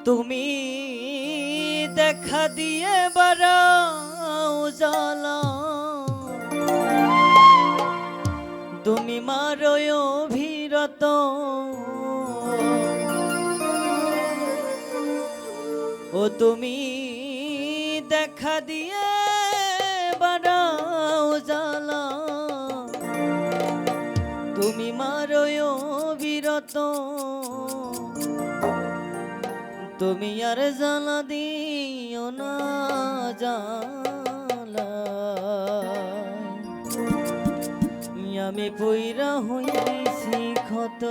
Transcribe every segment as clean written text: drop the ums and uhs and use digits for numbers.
তুমি দেখা দিয়ে বাড়াও জ্বালা, তুমি মারো অভিরত, ও তুমি দেখা দিয়ে বাড়াও জ্বালা, তুমি মারো অভিরত, তুমি আর জ্বালা দিও না জ্বালা, আমি পইরা হইছি ক্ষত।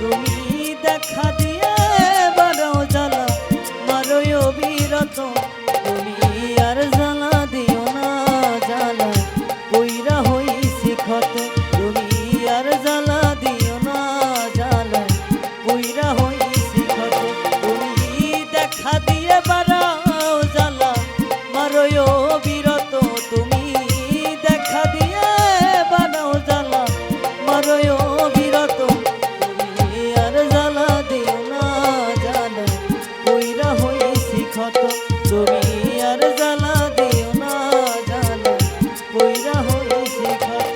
তুমি দেখা দিয়ে বাড়াও জ্বালা, মারো অবিরত, তুমি আর জ্বালা দিও না জ্বালা, কইরা হইছি ক্ষত। তুমি আর জ্বালা দিও না জ্বালা, কইরা হইছি ক্ষত। তুমি দেখা দিয়ে বাড়াও জ্বালা, মারো অবিরত, তুমি দেখা দিয়ে বাড়াও জ্বালা, মারো অবিরত, তুমি আর জ্বালা দিও না জ্বালা, কইরা হইছি ক্ষত। তুমি আর জ্বালা দিও না জ্বালা, কইরা হইছি ক্ষত।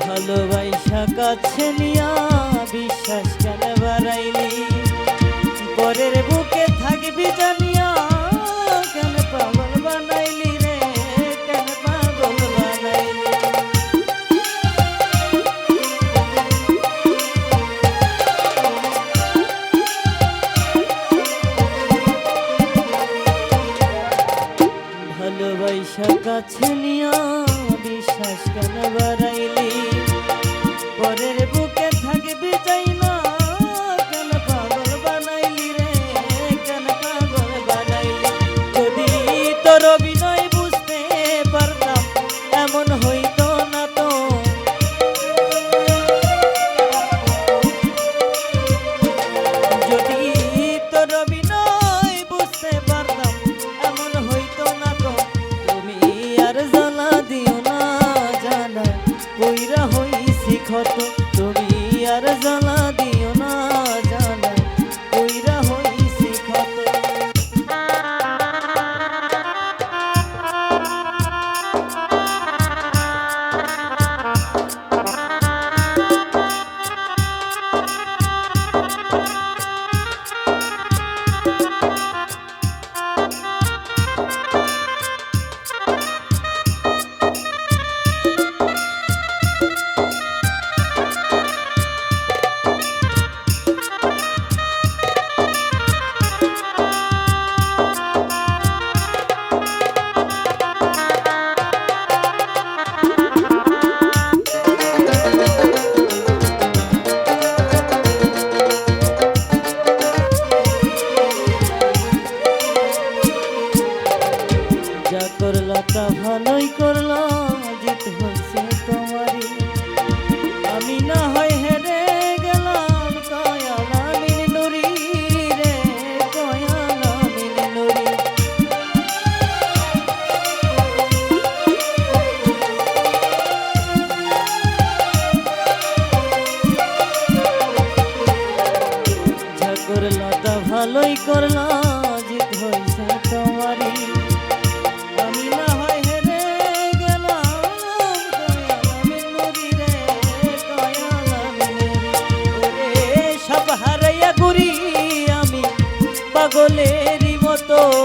ভালোবাসা কাছে নিয়া বিশ্বাস কেন বাড়াইলি, পরের বুকে থাকবি জানিয়া কেন পাগল বানাইলি রে, কেন পাগল বানাইলি। ভালোবাসা কাছে নিয়া বিশ্বাস কেন বাড়াইলি, পরের বুকে থাকবি চাই না কেন পাগল বানাইলি রে, কেন পাগল বানাইলি। যদি তোর অভিনয় বুঝতে পারতাম এমন হইতো না তো, যদি তোর অভিনয় বুঝতে পারতাম এমন হইতো না তো, তুমি আর জ্বালা দিও না জ্বালা, কইরা তো